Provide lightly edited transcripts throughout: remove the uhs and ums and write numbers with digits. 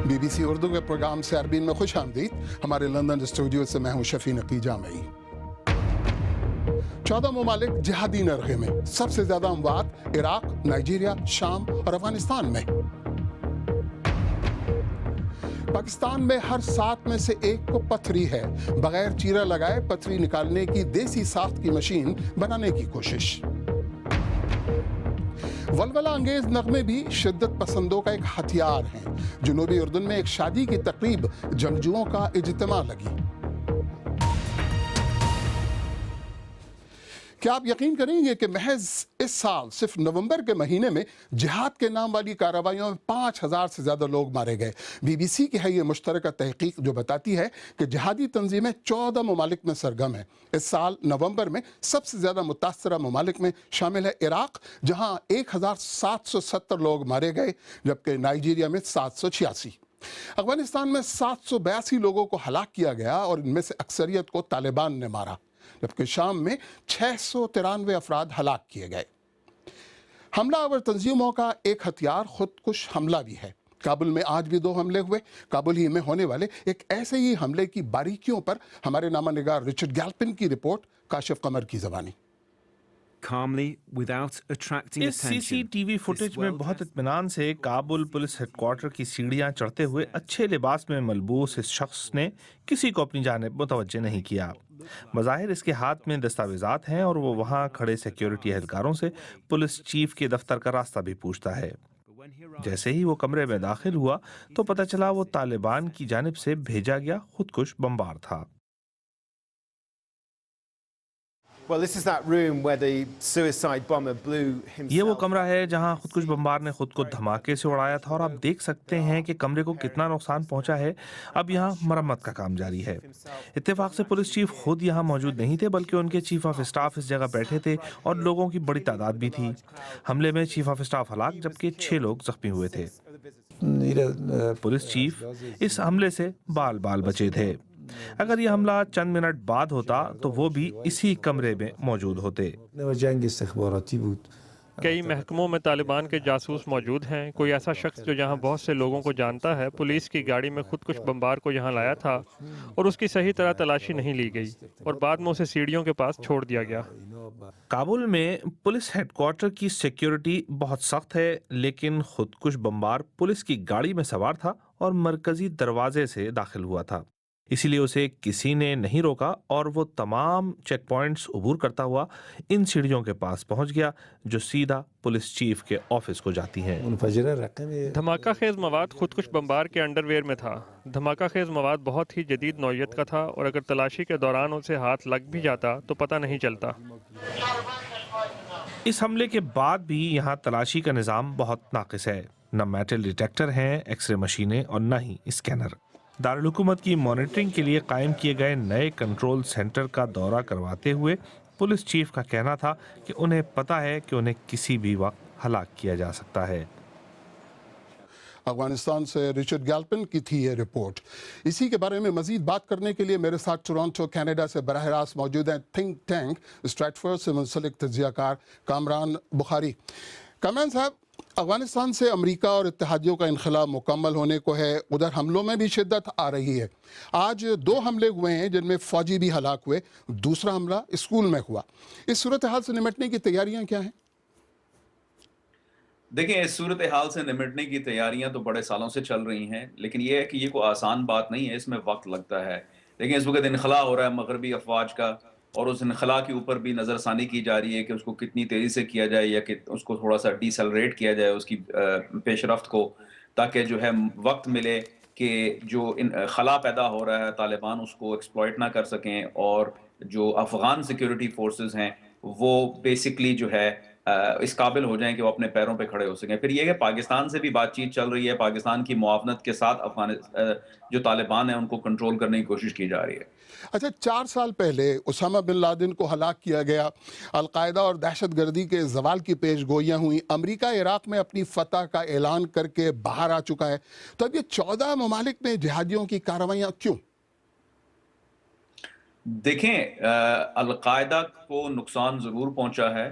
BBC Urdu کے programme سے Arabian میں خوش آمدید. ہمارے لندن اسٹوڈیو سے میں ہوں شفیع نقی جامعی. 14 ممالک جہادی نرغے میں، سب سے زیادہ اموات عراق، نائجیریا، شام اور افغانستان میں. پاکستان میں ہر 7 میں سے 1 کو پتھری ہے. بغیر چیرا لگائے پتھری نکالنے کی دیسی ساخت کی مشین بنانے کی کوشش. ولولہ انگیز نغمے بھی شدت پسندوں کا ایک ہتھیار ہیں. جنوبی اردن میں ایک شادی کی تقریب جنگجوؤں کا اجتماع لگی. کیا آپ یقین کریں گے کہ محض اس سال صرف نومبر کے مہینے میں جہاد کے نام والی کارروائیوں میں 5000 سے زیادہ لوگ مارے گئے. BBC کی ہے یہ مشترکہ تحقیق جو بتاتی ہے کہ جہادی تنظیمیں 14 ممالک میں سرگرم ہیں. اس سال نومبر میں سب سے زیادہ متاثرہ ممالک میں شامل ہے عراق، جہاں 1770 لوگ مارے گئے، جبکہ نائجیریا میں 786. افغانستان میں 782 لوگوں کو ہلاک کیا گیا اور ان میں سے اکثریت کو طالبان نے مارا، جبکہ شام میں 693 افراد ہلاک کیے گئے. حملہ آور تنظیموں کا ایک ہتھیار خودکش حملہ بھی ہے. کابل میں آج بھی 2 حملے ہوئے. کابل ہی میں ہونے والے ایک ایسے ہی حملے کی باریکیوں پر ہمارے نامہ نگار رچرڈ گیلپن کی رپورٹ کاشف قمر کی زبانی. اس سی سی ٹی وی فوٹیج میں بہت اطمینان سے کابل پولیس ہیڈ کوارٹر کی سیڑھیاں چڑھتے ہوئے اچھے لباس میں ملبوس اس شخص نے کسی کو اپنی جانب متوجہ نہیں کیا. بظاہر اس کے ہاتھ میں دستاویزات ہیں اور وہ وہاں کھڑے سیکیورٹی اہلکاروں سے پولیس چیف کے دفتر کا راستہ بھی پوچھتا ہے. جیسے ہی وہ کمرے میں داخل ہوا تو پتہ چلا وہ طالبان کی جانب سے بھیجا گیا خودکش بمبار تھا. یہ وہ کمرہ ہے جہاں خودکش بمبار نے خود کو دھماکے سے اڑایا تھا اور آپ دیکھ سکتے ہیں کہ کمرے کو کتنا نقصان پہنچا ہے. اب یہاں مرمت کا کام جاری ہے. اتفاق سے پولیس چیف خود یہاں موجود نہیں تھے بلکہ ان کے چیف آف اسٹاف اس جگہ بیٹھے تھے اور لوگوں کی بڑی تعداد بھی تھی. حملے میں چیف آف اسٹاف ہلاک جبکہ 6 لوگ زخمی ہوئے تھے. پولیس چیف اس حملے سے بال بال بچے تھے. اگر یہ حملہ چند منٹ بعد ہوتا تو وہ بھی اسی کمرے میں موجود ہوتے. کئی محکموں میں طالبان کے جاسوس موجود ہیں. کوئی ایسا شخص جو یہاں بہت سے لوگوں کو جانتا ہے پولیس کی گاڑی میں خودکش بمبار کو یہاں لایا تھا اور اس کی صحیح طرح تلاشی نہیں لی گئی اور بعد میں اسے سیڑھیوں کے پاس چھوڑ دیا گیا. کابل میں پولیس ہیڈ کوارٹر کی سیکیورٹی بہت سخت ہے، لیکن خودکش بمبار پولیس کی گاڑی میں سوار تھا اور مرکزی دروازے سے داخل ہوا تھا. اسی لیے اسے کسی نے نہیں روکا اور وہ تمام چیک پوائنٹس عبور کرتا ہوا ان سیڑھیوں کے پاس پہنچ گیا جو سیدھا پولیس چیف کے آفس کو جاتی ہیں. دھماکہ خیز مواد خودکش بمبار کے انڈر ویئر میں تھا. دھماکہ خیز مواد بہت ہی جدید نوعیت کا تھا اور اگر تلاشی کے دوران اسے ہاتھ لگ بھی جاتا تو پتہ نہیں چلتا. اس حملے کے بعد بھی یہاں تلاشی کا نظام بہت ناقص ہے. نہ میٹل ڈیٹیکٹر ہیں، ایکس رے مشینیں اور نہ ہی اسکینر. دارالحکومت کی مانیٹرنگ کے لیے قائم کیے گئے نئے کنٹرول سینٹر کا دورہ کرواتے ہوئے پولیس چیف کا کہنا تھا کہ انہیں پتہ ہے کہ انہیں کسی بھی وقت ہلاک کیا جا سکتا ہے. افغانستان سے رچرڈ گیلپن کی تھی یہ رپورٹ. اسی کے بارے میں مزید بات کرنے کے لیے میرے ساتھ ٹورانٹو کینیڈا سے براہ راست موجود ہیں تھنک ٹینک اسٹریٹفورڈ سے منسلک تجزیہ کار کامران بخاری. کامران صاحب، افغانستان سے امریکہ اور اتحادیوں کا انخلا مکمل ہونے کو ہے. ادھر حملوں میں بھی شدت آ رہی ہے. آج 2 حملے ہوئے ہیں جن میں فوجی بھی ہلاک ہوئے. دوسرا حملہ اسکول میں ہوا. اس صورتحال سے نمٹنے کی تیاریاں کیا ہیں؟ دیکھیں، اس صورتحال سے نمٹنے کی تیاریاں تو بڑے سالوں سے چل رہی ہیں، لیکن یہ ہے کہ یہ کوئی آسان بات نہیں ہے، اس میں وقت لگتا ہے. لیکن اس وقت انخلا ہو رہا ہے مغربی افواج کا، اور اس انخلا کے اوپر بھی نظر ثانی کی جا رہی ہے کہ اس کو کتنی تیزی سے کیا جائے یا کہ اس کو تھوڑا سا ڈیسیلریٹ کیا جائے اس کی پیش رفت کو، تاکہ جو ہے وقت ملے کہ جو خلا پیدا ہو رہا ہے طالبان اس کو ایکسپلائٹ نہ کر سکیں اور جو افغان سیکیورٹی فورسز ہیں وہ بیسکلی جو ہے اس قابل ہو جائیں کہ وہ اپنے پیروں پہ کھڑے ہو سکیں. پھر یہ کہ پاکستان سے بھی بات چیت چل رہی ہے، پاکستان کی معاونت کے ساتھ جو طالبان ہیں ان کو کنٹرول کرنے کی کوشش کی جا رہی ہے. اچھا، 4 سال پہلے اسامہ بن لادن کو ہلاک کیا گیا. القاعدہ اور دہشت گردی کے زوال کی پیش گوئیاں ہوئیں. امریکہ عراق میں اپنی فتح کا اعلان کر کے باہر آ چکا ہے. تو اب یہ 14 ممالک میں جہادیوں کی کارروائیاں کیوں؟ دیکھیں، القاعدہ کو نقصان ضرور پہنچا ہے،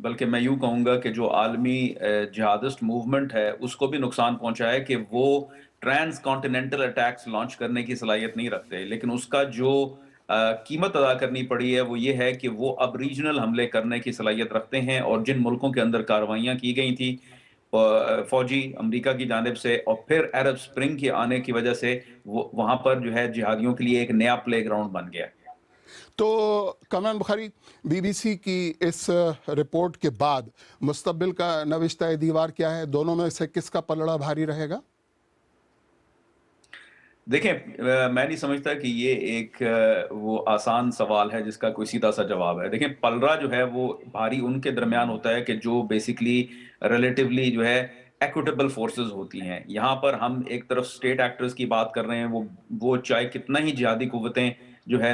بلکہ میں یوں کہوں گا کہ جو عالمی جہادسٹ موومنٹ ہے اس کو بھی نقصان پہنچا ہے کہ وہ ٹرانس کانٹیننٹل اٹیکس لانچ کرنے کی صلاحیت نہیں رکھتے، لیکن اس کا جو قیمت ادا کرنی پڑی ہے وہ یہ ہے کہ وہ اب ریجنل حملے کرنے کی صلاحیت رکھتے ہیں، اور جن ملکوں کے اندر کارروائیاں کی گئی تھیں فوجی امریکہ کی جانب سے، اور پھر عرب سپرنگ کے آنے کی وجہ سے وہاں پر جو ہے جہادیوں کے لیے ایک نیا پلے گراؤنڈ بن گیا۔ تو کامران بخاری، بی بی سی کی اس رپورٹ کے بعد مستقبل کا نوشتہ دیوار کیا ہے؟ دونوں میں سے کس کا پلڑا بھاری رہے گا؟ دیکھیں، میں نہیں سمجھتا کہ یہ ایک وہ آسان سوال ہے جس کا کوئی سیدھا سا جواب ہے۔ دیکھیں، پلڑا جو ہے وہ بھاری ان کے درمیان ہوتا ہے کہ جو بیسیکلی ریلیٹیولی جو ہے ایکوٹیبل فورسز ہوتی ہیں۔ یہاں پر ہم ایک طرف سٹیٹ ایکٹرز کی بات کر رہے ہیں، وہ چاہے کتنا ہی جہادی قوتیں جو ہے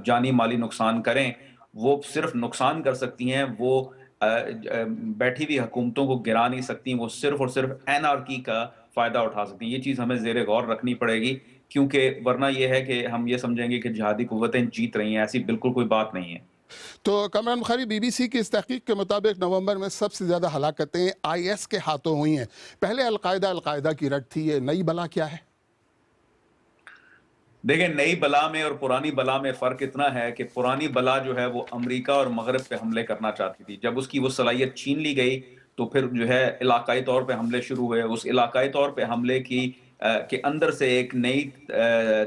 جانی مالی نقصان کریں، وہ صرف نقصان کر سکتی ہیں، وہ بیٹھی ہوئی حکومتوں کو گرا نہیں سکتی، وہ صرف اور صرف انارکی کا فائدہ اٹھا سکتی ہیں۔ یہ چیز ہمیں زیر غور رکھنی پڑے گی، کیونکہ ورنہ یہ ہے کہ ہم یہ سمجھیں گے کہ جہادی قوتیں جیت رہی ہیں، ایسی بالکل کوئی بات نہیں ہے۔ تو کامران بخاری، بی بی سی کی اس تحقیق کے مطابق نومبر میں سب سے زیادہ ہلاکتیں IS کے ہاتھوں ہوئی ہیں۔ پہلے القاعدہ کی رٹ تھی، یہ نئی بلا کیا ہے؟ دیکھیں، نئی بلا میں اور پرانی بلا میں فرق اتنا ہے کہ پرانی بلا جو ہے وہ امریکہ اور مغرب پہ حملے کرنا چاہتی تھی۔ جب اس کی وہ صلاحیت چھین لی گئی تو پھر جو ہے علاقائی طور پہ حملے شروع ہوئے۔ اس علاقائی طور پہ حملے کے اندر سے ایک نئی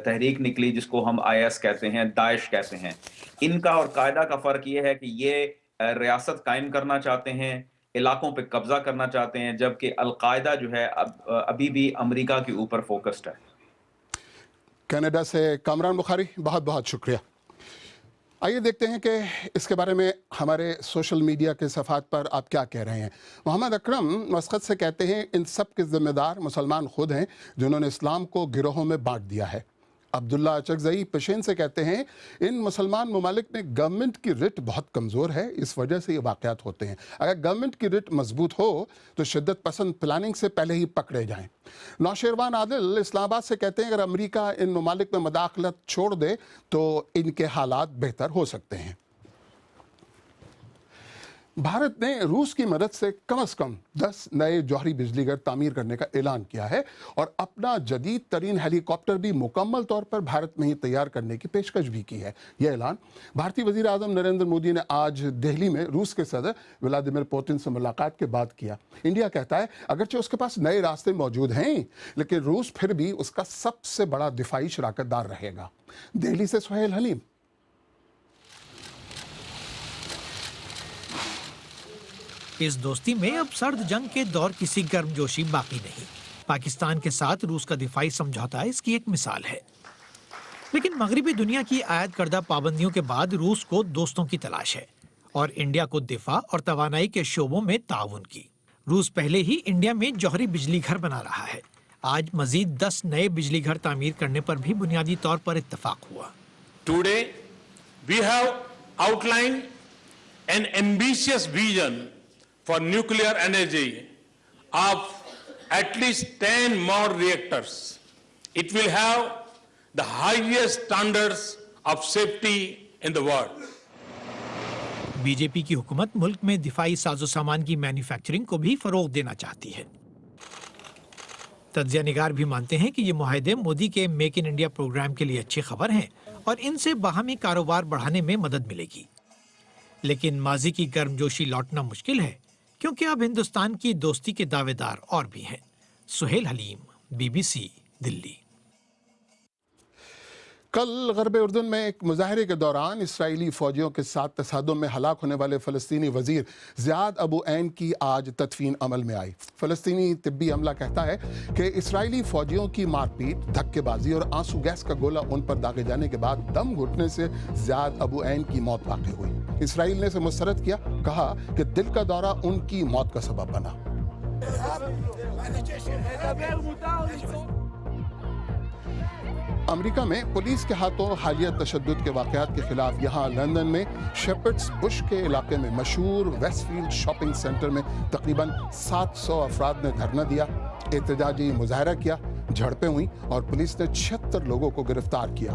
تحریک نکلی جس کو ہم IS کہتے ہیں، داعش کہتے ہیں۔ ان کا اور قاعدہ کا فرق یہ ہے کہ یہ ریاست قائم کرنا چاہتے ہیں، علاقوں پہ قبضہ کرنا چاہتے ہیں، جبکہ القاعدہ جو ہے ابھی بھی امریکہ کے اوپر فوکسڈ ہے۔ کینیڈا سے کامران بخاری، بہت بہت شکریہ۔ آئیے دیکھتے ہیں کہ اس کے بارے میں ہمارے سوشل میڈیا کے صفحات پر آپ کیا کہہ رہے ہیں۔ محمد اکرم مسقط سے کہتے ہیں ان سب کے ذمہ دار مسلمان خود ہیں جنہوں نے اسلام کو گروہوں میں بانٹ دیا ہے۔ عبداللہ چکزئی پشین سے کہتے ہیں ان مسلمان ممالک میں گورنمنٹ کی رٹ بہت کمزور ہے، اس وجہ سے یہ واقعات ہوتے ہیں۔ اگر گورنمنٹ کی رٹ مضبوط ہو تو شدت پسند پلاننگ سے پہلے ہی پکڑے جائیں۔ نوشیروان عادل اسلام آباد سے کہتے ہیں اگر امریکہ ان ممالک میں مداخلت چھوڑ دے تو ان کے حالات بہتر ہو سکتے ہیں۔ بھارت نے روس کی مدد سے کم از کم 10 نئے جوہری بجلی گھر تعمیر کرنے کا اعلان کیا ہے اور اپنا جدید ترین ہیلی کاپٹر بھی مکمل طور پر بھارت میں ہی تیار کرنے کی پیشکش بھی کی ہے۔ یہ اعلان بھارتی وزیر اعظم نریندر مودی نے آج دہلی میں روس کے صدر ولادیمیر پوتن سے ملاقات کے بعد کیا۔ انڈیا کہتا ہے اگرچہ اس کے پاس نئے راستے موجود ہیں لیکن روس پھر بھی اس کا سب سے بڑا دفاعی شراکت دار رہے گا۔ دہلی سے سہیل حلیم۔ اس دوستی میں اب سرد جنگ کے دور کسی گرم جوشی باقی نہیں۔ پاکستان کے ساتھ روس کا دفاعی سمجھوتا اس کی ایک مثال ہے، لیکن مغربی دنیا کی عائد کردہ پابندیوں کے بعد روس کو دوستوں کی تلاش ہے اور انڈیا کو دفاع اور توانائی کے شعبوں میں تعاون کی۔ روس پہلے ہی انڈیا میں جوہری بجلی گھر بنا رہا ہے۔ آج مزید 10 نئے بجلی گھر تعمیر کرنے پر بھی بنیادی طور پر اتفاق ہوا۔ Today we have outlined an ambitious vision for nuclear energy of at least 10 more reactors. It will have the highest standards of safety in the world. B J P کی حکومت ملک میں دفاعی ساز و سامان کی مینوفیکچرنگ کو بھی فروغ دینا چاہتی ہے۔ تجزیہ نگار بھی مانتے ہیں کہ یہ معاہدے مودی کے میک ان انڈیا پروگرام کے لیے اچھی خبر ہیں اور ان سے باہمی کاروبار بڑھانے میں مدد ملے گی، لیکن ماضی کی گرم جوشی لوٹنا مشکل ہے کیونکہ اب ہندوستان کی دوستی کے دعوے دار اور بھی ہیں۔ سہیل حلیم، BBC دلی۔ کل غرب اردن میں ایک مظاہرے کے دوران اسرائیلی فوجیوں کے ساتھ تصادم میں ہلاک ہونے والے فلسطینی وزیر زیاد ابو عین کی آج تدفین عمل میں آئی۔ فلسطینی طبی عملہ کہتا ہے کہ اسرائیلی فوجیوں کی مار پیٹ، دھکے بازی اور آنسو گیس کا گولہ ان پر داغے جانے کے بعد دم گھٹنے سے زیاد ابو عین کی موت واقع ہوئی۔ اسرائیل نے اسے مسترد کیا، کہا کہ دل کا دورہ ان کی موت کا سبب بنا۔ امریکہ میں پولیس کے ہاتھوں حالیہ تشدد کے واقعات کے خلاف یہاں لندن میں شیپرڈز بش کے علاقے میں مشہور ویسٹ فیلڈ شاپنگ سینٹر میں تقریباً 700 افراد نے دھرنا دیا، احتجاجی مظاہرہ کیا، جھڑپیں ہوئیں اور پولیس نے 76 لوگوں کو گرفتار کیا۔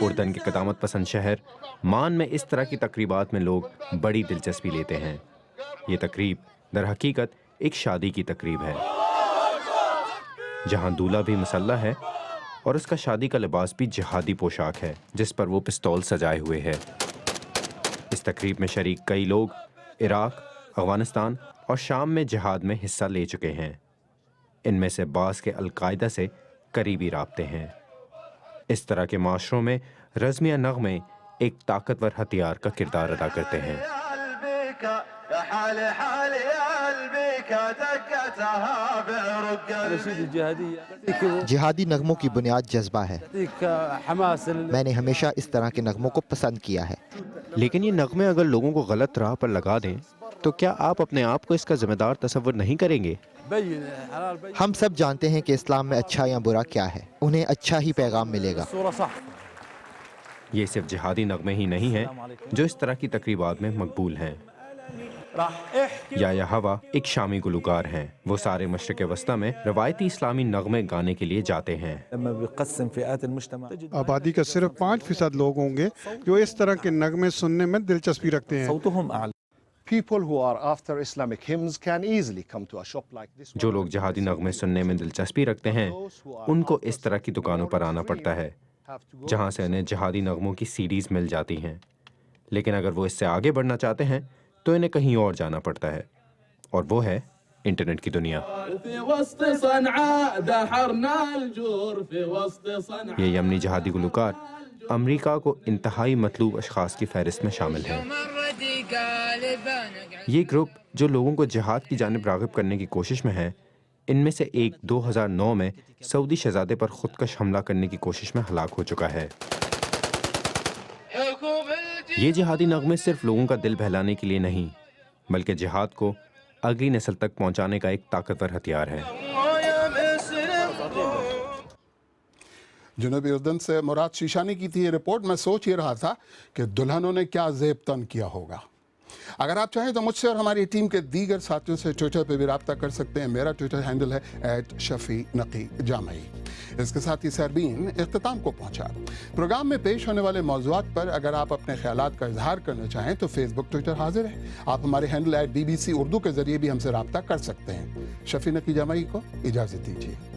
اردن کے قدامت پسند شہر مان میں اس طرح کی تقریبات میں لوگ بڑی دلچسپی لیتے ہیں۔ یہ تقریب در حقیقت ایک شادی کی تقریب ہے، جہاں دولہا بھی مسلح ہے اور اس کا شادی کا لباس بھی جہادی پوشاک ہے جس پر وہ پستول سجائے ہوئے ہے۔ اس تقریب میں شریک کئی لوگ عراق، افغانستان اور شام میں جہاد میں حصہ لے چکے ہیں۔ ان میں سے بعض کے القاعدہ سے قریبی رابطے ہیں۔ اس طرح کے معاشروں میں رزمیہ نغمے ایک طاقتور ہتھیار کا کردار ادا کرتے ہیں۔ جہادی نغموں کی بنیاد جذبہ ہے۔ میں نے ہمیشہ اس طرح کے نغموں کو پسند کیا ہے۔ لیکن یہ نغمے اگر لوگوں کو غلط راہ پر لگا دیں تو کیا آپ اپنے آپ کو اس کا ذمہ دار تصور نہیں کریں گے؟ ہم سب جانتے ہیں کہ اسلام میں اچھا یا برا کیا ہے، انہیں اچھا ہی پیغام ملے گا۔ یہ صرف جہادی نغمے ہی نہیں ہیں جو اس طرح کی تقریبات میں مقبول ہیں۔ یا ہوا ایک شامی گلوکار ہیں، وہ سارے مشرق وسطی میں روایتی اسلامی نغمے گانے کے لیے جاتے ہیں۔ آبادی کا صرف 5% لوگ ہوں گے جو اس طرح کے نغمے سننے میں دلچسپی رکھتے ہیں۔ جو لوگ جہادی نغمے سننے میں دلچسپی رکھتے ہیں ان کو اس طرح کی دکانوں پر آنا پڑتا ہے جہاں سے انہیں جہادی نغموں کی CDs مل جاتی ہیں، لیکن اگر وہ اس سے آگے بڑھنا چاہتے ہیں تو انہیں کہیں اور جانا پڑتا ہے، اور وہ ہے انٹرنیٹ کی دنیا۔ یہ یمنی جہادی گلوکار امریکہ کو انتہائی مطلوب اشخاص کی فہرست میں شامل ہیں۔ یہ گروپ جو لوگوں کو جہاد کی جانب راغب کرنے کی کوشش میں ہے، ان میں سے ایک 2009 میں سعودی شہزادے پر خودکش حملہ کرنے کی کوشش میں ہلاک ہو چکا ہے۔ یہ جہادی نغمے صرف لوگوں کا دل بہلانے کے لیے نہیں بلکہ جہاد کو اگلی نسل تک پہنچانے کا ایک طاقتور ہتھیار ہے۔ جنوبی اردن سے مراد شیشانی کی تھی یہ رپورٹ۔ میں سوچ یہ رہا تھا کہ دلہنوں نے کیا زیب تن کیا ہوگا۔ اگر آپ چاہیں تو مجھ سے اور ہماری ٹیم کے دیگر ساتھیوں سے ٹویٹر پہ بھی رابطہ کر سکتے ہیں۔ میرا ٹویٹر ہینڈل ہے @شفیع_نقی_جامعی۔ اس کے ساتھ ہی سربین اختتام کو پہنچا۔ پروگرام میں پیش ہونے والے موضوعات پر اگر آپ اپنے خیالات کا اظہار کرنا چاہیں تو فیس بک ٹویٹر حاضر ہے۔ آپ ہمارے ہینڈل @BBC اردو کے ذریعے بھی ہم سے رابطہ کر سکتے ہیں۔ شفیع نقی جامعی کو اجازت دیجیے۔